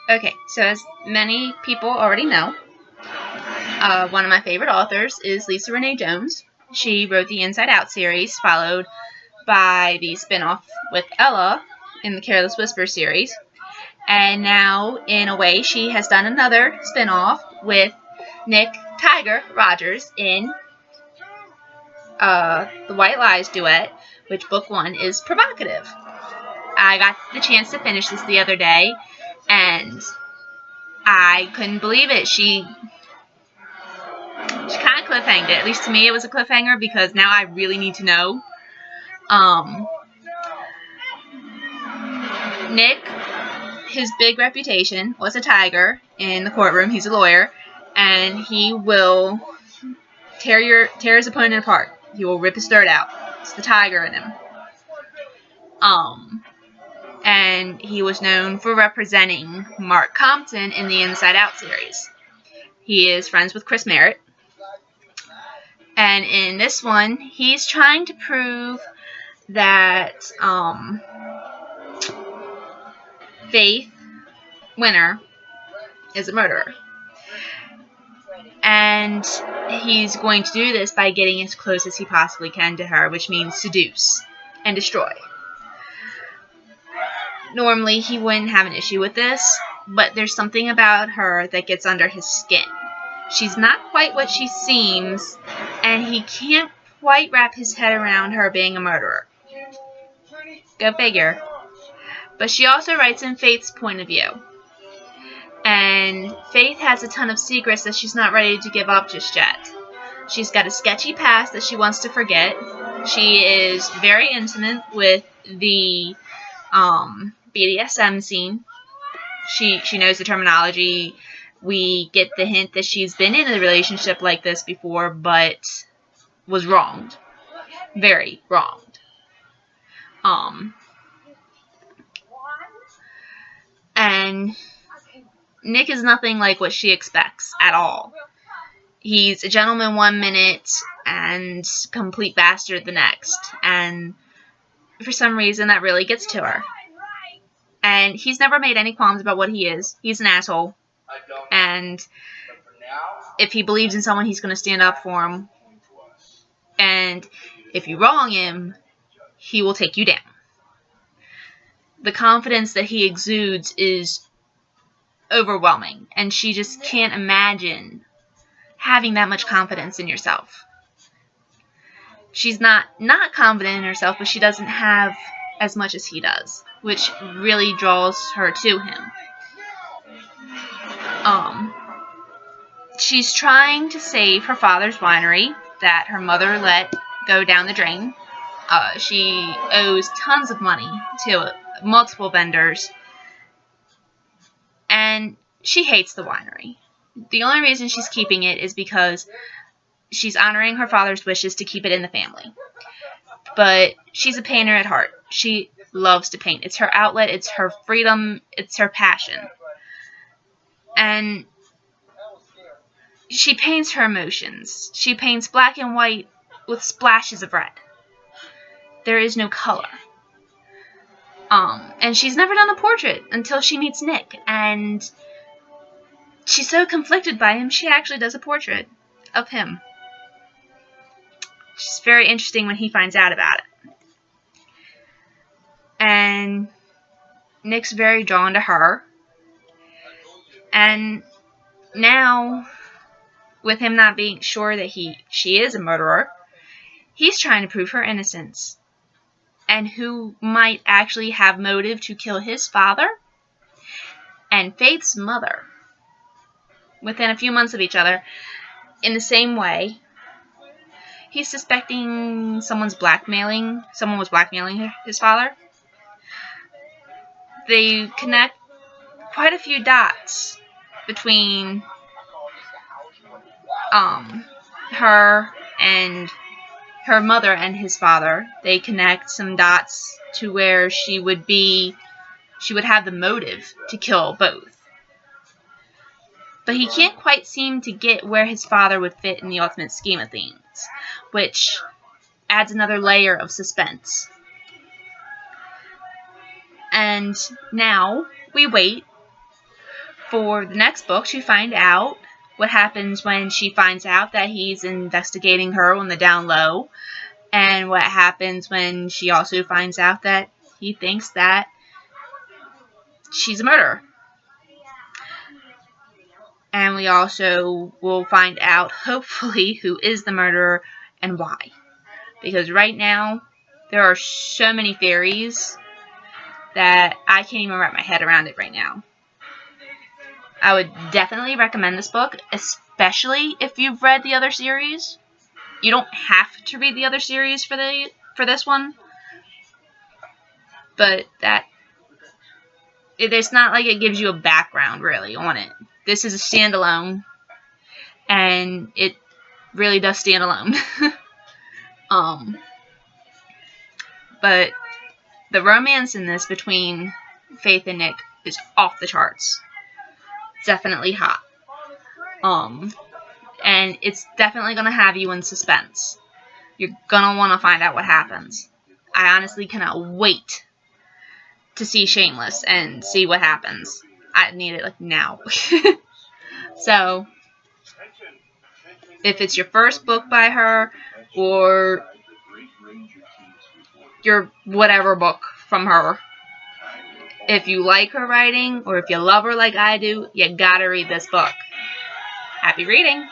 Okay, so as many people already know, one of my favorite authors is Lisa Renee Jones. She wrote the Inside Out series, followed by the spin-off with Ella in the Careless Whisper series. And now, in a way, she has done another spin-off with Nick Tiger Rogers in the White Lies duet, which book 1 is Provocative. I got the chance to finish this the other day, and I couldn't believe it. She kind of cliffhanged it. At least to me, it was a cliffhanger because now I really need to know. Nick, his big reputation was a tiger in the courtroom. He's a lawyer, and he will tear his opponent apart. He will rip his throat out. It's the tiger in him. And he was known for representing Mark Compton in the Inside Out series. He is friends with Chris Merritt. And in this one, he's trying to prove that Faith Winner is a murderer. And he's going to do this by getting as close as he possibly can to her, which means seduce and destroy. Normally, he wouldn't have an issue with this, but there's something about her that gets under his skin. She's not quite what she seems, and he can't quite wrap his head around her being a murderer. Go figure. But she also writes in Faith's point of view. And Faith has a ton of secrets that she's not ready to give up just yet. She's got a sketchy past that she wants to forget. She is very intimate with the BDSM scene. She knows the terminology. We get the hint that she's been in a relationship like this before, but was wronged. Very wronged. And Nick is nothing like what she expects at all. He's a gentleman 1 minute and complete bastard the next. And for some reason, that really gets to her. And he's never made any qualms about what he is. He's an asshole. And if he believes in someone, he's going to stand up for him. And if you wrong him, he will take you down. The confidence that he exudes is overwhelming. And she just can't imagine having that much confidence in yourself. She's not confident in herself, but she doesn't have as much as he does, which really draws her to him. She's trying to save her father's winery that her mother let go down the drain. She owes tons of money to multiple vendors, and she hates the winery. The only reason she's keeping it is because she's honoring her father's wishes to keep it in the family. But she's a painter at heart. She loves to paint. It's her outlet. It's her freedom. It's her passion. And she paints her emotions. She paints black and white with splashes of red. There is no color. And she's never done a portrait until she meets Nick. And she's so conflicted by him, she actually does a portrait of him. It's very interesting when he finds out about it. And Nick's very drawn to her. And now, with him not being sure that she is a murderer, he's trying to prove her innocence. And who might actually have motive to kill his father and Faith's mother within a few months of each other in the same way. He's suspecting someone was blackmailing his father. They connect quite a few dots between her and her mother and his father. They connect some dots to where she would have the motive to kill both. But he can't quite seem to get where his father would fit in the ultimate scheme of things, which adds another layer of suspense. And now we wait For the next book, you find out what happens when she finds out that he's investigating her on the down low, and what happens when she also finds out that he thinks that she's a murderer. And we also will find out, hopefully, who is the murderer and why. Because right now, there are so many theories that I can't even wrap my head around it right now. I would definitely recommend this book, especially if you've read the other series. You don't have to read the other series for this one, but it's not like it gives you a background really on it. This is a standalone, and it really does stand alone. But the romance in this between Faith and Nick is off the charts. Definitely hot. And it's definitely going to have you in suspense. You're going to want to find out what happens. I honestly cannot wait to see Shameless and see what happens. I need it like now. So, if it's your first book by her, or your whatever book from her, if you like her writing, or if you love her like I do, you gotta read this book. Happy reading!